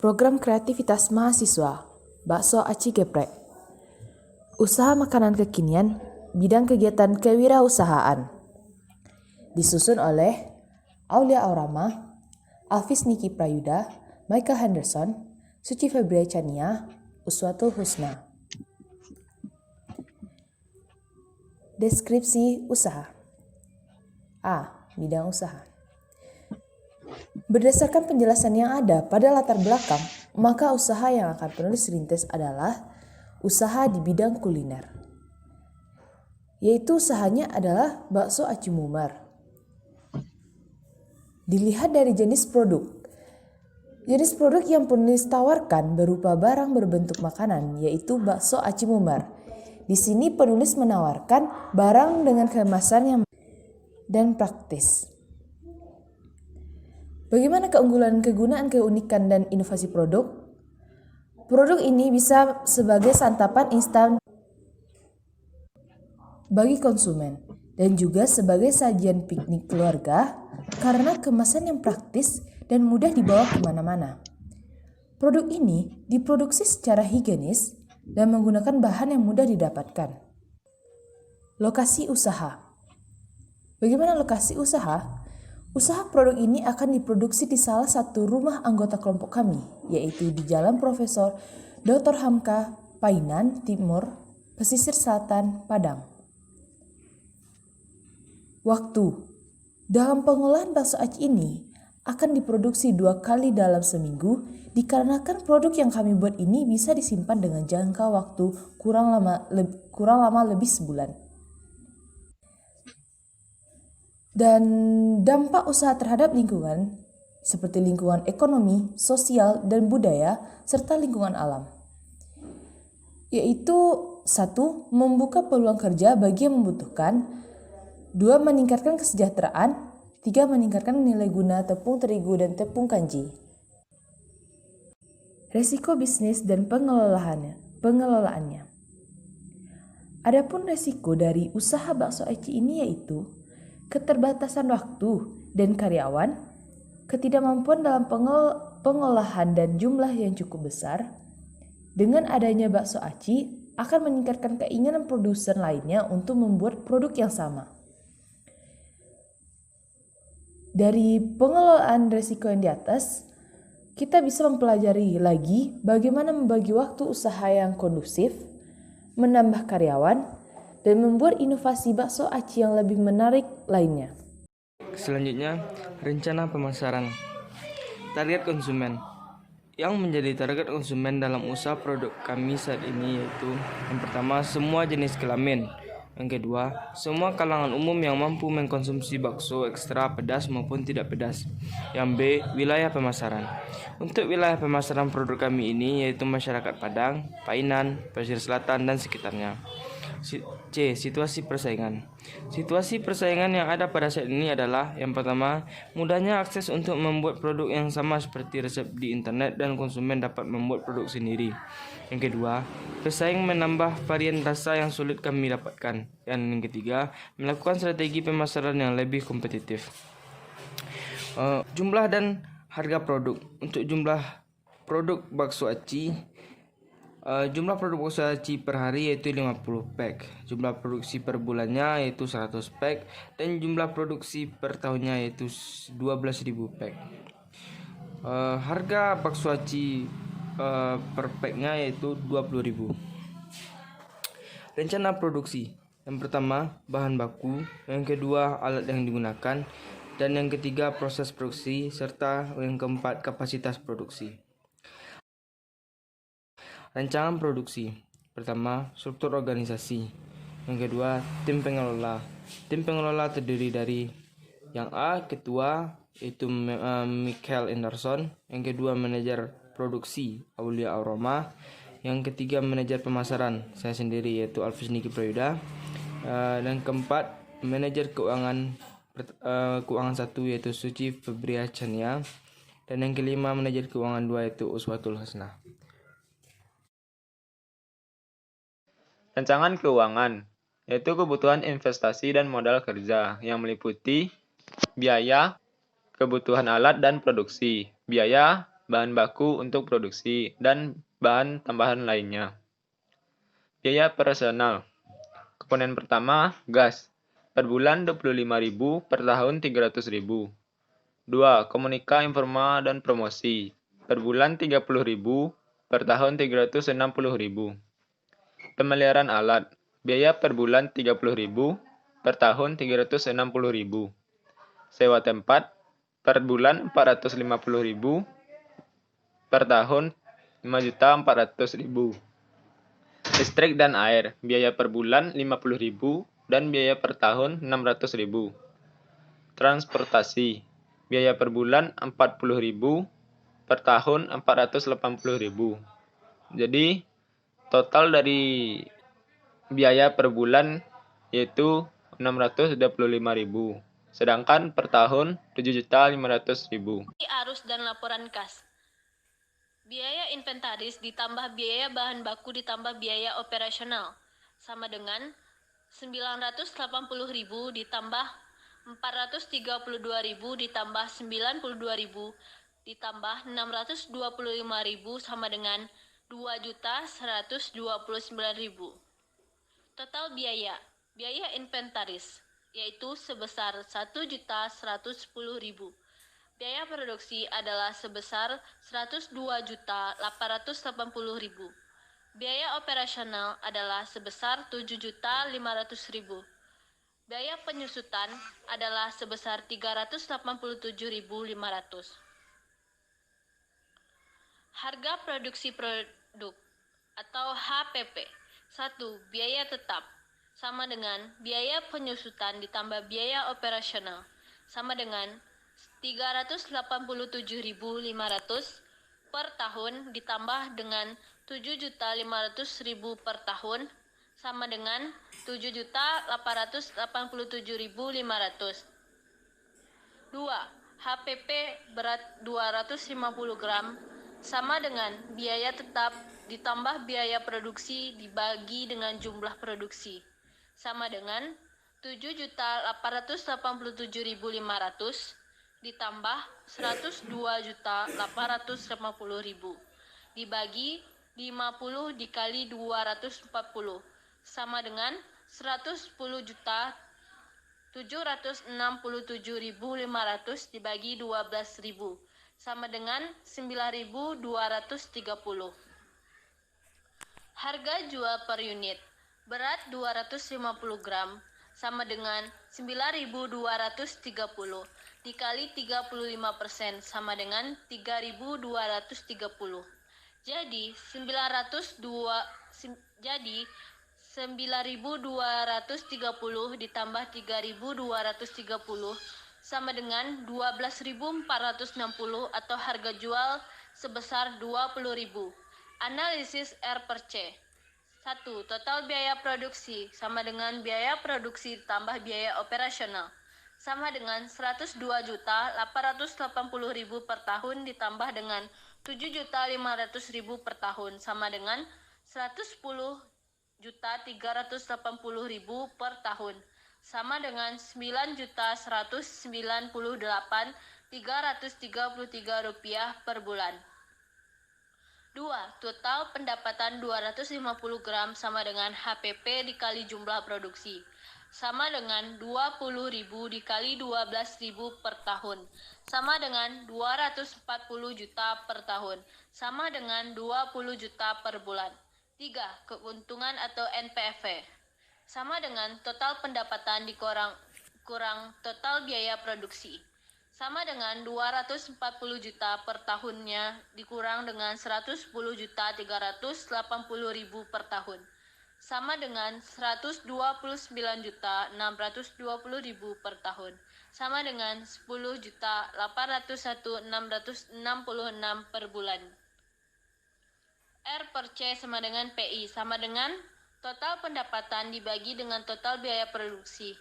Program kreativitas mahasiswa, Bakso Aci Geprek. Usaha makanan kekinian, bidang kegiatan kewirausahaan. Disusun oleh Aulia Aurama, Alvis Niki Prayuda, Michael Henderson, Suci Febria Chania, Uswatul Husna. Deskripsi usaha. A. Bidang usaha. Berdasarkan penjelasan yang ada pada latar belakang, maka usaha yang akan penulis rintis adalah usaha di bidang kuliner. Yaitu usahanya adalah bakso aci mumar. Dilihat dari jenis produk. Jenis produk yang penulis tawarkan berupa barang berbentuk makanan, yaitu bakso aci mumar. Di sini penulis menawarkan barang dengan kemasan yang dan praktis. Bagaimana keunggulan, kegunaan, keunikan, dan inovasi produk? Produk ini bisa sebagai santapan instan bagi konsumen dan juga sebagai sajian piknik keluarga karena kemasan yang praktis dan mudah dibawa kemana-mana. Produk ini diproduksi secara higienis dan menggunakan bahan yang mudah didapatkan. Lokasi usaha. Bagaimana lokasi usaha? Usaha produk ini akan diproduksi di salah satu rumah anggota kelompok kami, yaitu di Jalan Profesor Dr. Hamka, Painan Timur, Pesisir Selatan, Padang. Waktu. Dalam pengolahan bakso aci ini akan diproduksi 2 kali dalam seminggu dikarenakan produk yang kami buat ini bisa disimpan dengan jangka waktu kurang lama lebih sebulan. Dan dampak usaha terhadap lingkungan seperti lingkungan ekonomi, sosial, dan budaya serta lingkungan alam. Yaitu 1. Membuka peluang kerja bagi yang membutuhkan. 2. Meningkatkan kesejahteraan. 3. Meningkatkan nilai guna tepung terigu dan tepung kanji. Resiko bisnis dan pengelolaannya. Adapun resiko dari usaha bakso aci ini yaitu keterbatasan waktu dan karyawan, ketidakmampuan dalam pengolahan dan jumlah yang cukup besar. Dengan adanya bakso aci akan meningkatkan keinginan produsen lainnya untuk membuat produk yang sama. Dari pengelolaan risiko yang di atas, kita bisa mempelajari lagi bagaimana membagi waktu usaha yang kondusif, menambah karyawan, dan membuat inovasi bakso aci yang lebih menarik lainnya. Selanjutnya, rencana pemasaran. Target konsumen. Yang menjadi target konsumen dalam usaha produk kami saat ini yaitu yang pertama, semua jenis kelamin. Yang kedua, semua kalangan umum yang mampu mengkonsumsi bakso ekstra pedas maupun tidak pedas. Yang B, wilayah pemasaran. Untuk wilayah pemasaran produk kami ini yaitu masyarakat Padang, Painan, Pesisir Selatan, dan sekitarnya. C. Situasi persaingan. Situasi persaingan yang ada pada saat ini adalah yang pertama, mudahnya akses untuk membuat produk yang sama seperti resep di internet dan konsumen dapat membuat produk sendiri. Yang kedua, pesaing menambah varian rasa yang sulit kami dapatkan. Dan yang ketiga, melakukan strategi pemasaran yang lebih kompetitif. Jumlah dan harga produk. Untuk jumlah produk bakso aci, jumlah produk bakso aci per hari yaitu 50 pack, jumlah produksi per bulannya yaitu 100 pack, dan jumlah produksi per tahunnya yaitu 12.000 pack. Harga bakso aci per packnya yaitu 20.000. Rencana produksi. Yang pertama, bahan baku, yang kedua, alat yang digunakan, dan yang ketiga, proses produksi, serta yang keempat, kapasitas produksi. Rancangan produksi. Pertama, struktur organisasi. Yang kedua, tim pengelola. Tim pengelola terdiri dari yang A, ketua, yaitu Michael Henderson. Yang kedua, manajer produksi, Aulia Aurama. Yang ketiga, manajer pemasaran, saya sendiri, yaitu Alvis Niki Prayuda. Dan keempat, manajer keuangan 1, yaitu Suci Febria Chania. Dan yang kelima, manajer keuangan 2, yaitu Uswatul Husna. Rancangan keuangan, yaitu kebutuhan investasi dan modal kerja yang meliputi biaya, kebutuhan alat dan produksi, biaya, bahan baku untuk produksi, dan bahan tambahan lainnya. Biaya operasional. Komponen pertama, gas. Per bulan 25.000, per tahun 300.000. 2. Komunika, informa, dan promosi. Per bulan 30.000, per tahun 360.000. Pemeliharaan alat. Biaya per bulan 30.000, per tahun 360.000. Sewa tempat. Per bulan 450.000, per tahun 5.400.000. Listrik dan air. Biaya per bulan 50.000 dan biaya per tahun 600.000. Transportasi. Biaya per bulan 40.000, per tahun 480.000. Jadi total dari biaya per bulan yaitu 625.000. Sedangkan per tahun 7.500.000. Arus dan laporan kas. Biaya inventaris ditambah biaya bahan baku ditambah biaya operasional sama dengan 980.000 ditambah 432.000 ditambah 92.000 ditambah 625.000 sama dengan 2.129.000. Total biaya inventaris yaitu sebesar 1.110.000. Biaya produksi adalah sebesar 102.880.000. Biaya operasional adalah sebesar 7.500.000. Biaya penyusutan adalah sebesar 387.500. Harga produksi produk atau HPP. 1. Biaya tetap sama dengan biaya penyusutan ditambah biaya operasional sama dengan 387.500 per tahun ditambah dengan 7.500.000 per tahun sama dengan 7.887.500. 2. HPP berat 250 gram sama dengan biaya tetap ditambah biaya produksi dibagi dengan jumlah produksi sama dengan 7.887.500 ditambah 102.850.000 dibagi 50 dikali 240 sama dengan 110.767.500 dibagi 12.000 sama dengan 9.230. Harga jual per unit berat 250 gram sama dengan 9.230 dikali 35% sama dengan 3.230. Jadi 9.230 ditambah 3.230 sama dengan 12.460 atau harga jual sebesar 20.000. Analisis R per C. 1. Total biaya produksi sama dengan biaya produksi tambah biaya operasional sama dengan 102.880.000 per tahun ditambah dengan 7.500.000 per tahun sama dengan 110.380.000 per tahun sama dengan 9.198.333 rupiah per bulan. 2. Total pendapatan 250 gram sama dengan HPP dikali jumlah produksi sama dengan 20.000 dikali 12.000 per tahun sama dengan 240 juta per tahun sama dengan 20 juta per bulan. 3. Keuntungan atau NPV sama dengan total pendapatan dikurang total biaya produksi sama dengan 240 juta per tahunnya dikurang dengan 110.380.000 per tahun sama dengan 129.620.000 per tahun sama dengan 10.801.666 per bulan. R per C sama dengan PI sama dengan total pendapatan dibagi dengan total biaya produksi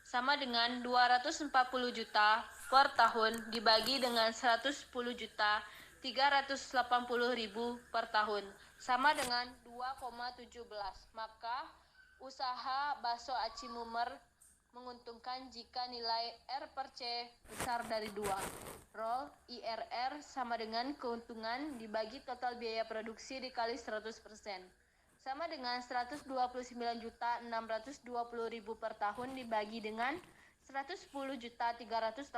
sama dengan 240 juta per tahun dibagi dengan 110.380.000 per tahun sama dengan 2,17. Maka usaha bakso Aci Mumer menguntungkan jika nilai R per C besar dari 2. Roll IRR sama dengan keuntungan dibagi total biaya produksi dikali 100%. Sama dengan 129.620.000 per tahun dibagi dengan 110.380.000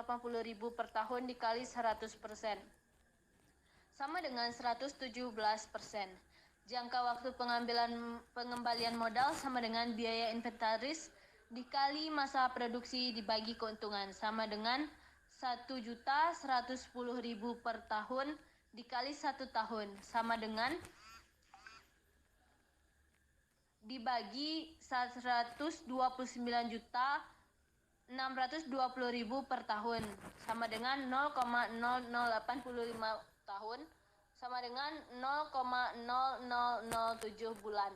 per tahun dikali 100%. Sama dengan 117%. Jangka waktu pengembalian modal sama dengan biaya inventaris dikali masa produksi dibagi keuntungan sama dengan 1.110.000 per tahun dikali 1 tahun sama dengan dibagi 129.620.000 per tahun sama dengan 0,0085 tahun sama dengan 0,0007 bulan.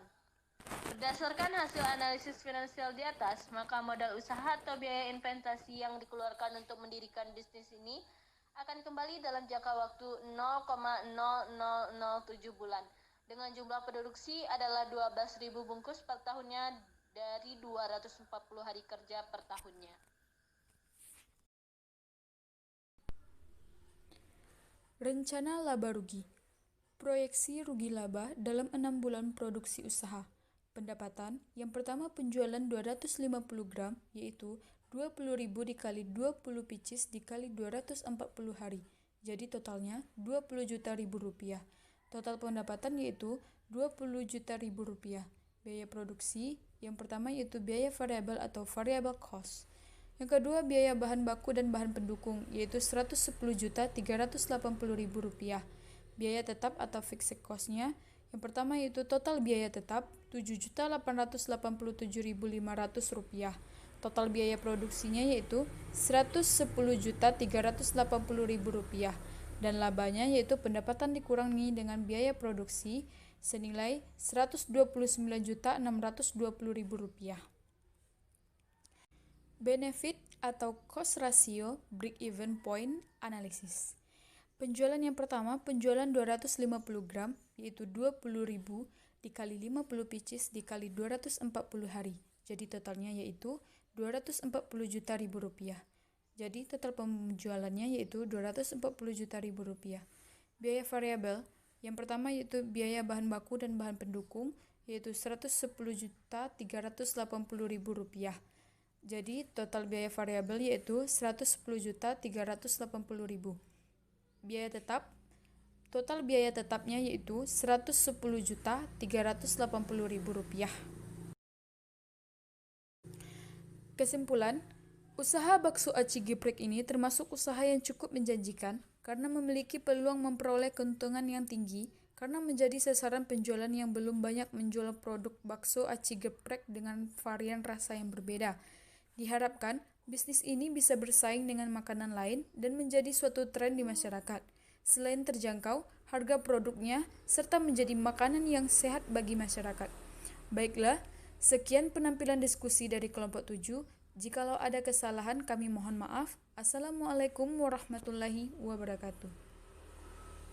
Berdasarkan hasil analisis finansial di atas, maka modal usaha atau biaya investasi yang dikeluarkan untuk mendirikan bisnis ini akan kembali dalam jangka waktu 0,0007 bulan. Dengan jumlah produksi adalah 12.000 bungkus per tahunnya dari 240 hari kerja per tahunnya. Rencana laba rugi. Proyeksi rugi laba dalam 6 bulan produksi usaha. Pendapatan, yang pertama penjualan 250 gram, yaitu 20.000 dikali 20 pieces dikali 240 hari. Jadi totalnya 20 juta ribu rupiah. Total pendapatan yaitu 20 juta ribu rupiah. Biaya produksi, yang pertama yaitu biaya variabel atau variable cost. Yang kedua biaya bahan baku dan bahan pendukung, yaitu 110.380.000 rupiah. Biaya tetap atau fixed cost-nya, yang pertama yaitu total biaya tetap 7.887.500 rupiah. Total biaya produksinya yaitu 110.380.000 rupiah. Dan labanya yaitu pendapatan dikurangi dengan biaya produksi senilai 129.620.000 rupiah. Benefit atau cost ratio break-even point analysis. Penjualan yang pertama, penjualan 250 gram, yaitu 20.000 dikali 50 pieces dikali 240 hari. Jadi totalnya yaitu 240 juta ribu rupiah. Jadi total penjualannya yaitu 240 juta ribu rupiah. Biaya variabel, yang pertama yaitu biaya bahan baku dan bahan pendukung, yaitu 110.380.000 rupiah. Jadi total biaya variabel yaitu 110.380.000. Biaya tetap, total biaya tetapnya yaitu 110.380.000 rupiah. Kesimpulan, usaha bakso aci geprek ini termasuk usaha yang cukup menjanjikan karena memiliki peluang memperoleh keuntungan yang tinggi karena menjadi sasaran penjualan yang belum banyak menjual produk bakso aci geprek dengan varian rasa yang berbeda. Diharapkan bisnis ini bisa bersaing dengan makanan lain dan menjadi suatu tren di masyarakat. Selain terjangkau, harga produknya serta menjadi makanan yang sehat bagi masyarakat. Baiklah, sekian penampilan diskusi dari kelompok 7. Jikalau ada kesalahan kami mohon maaf. Assalamualaikum warahmatullahi wabarakatuh.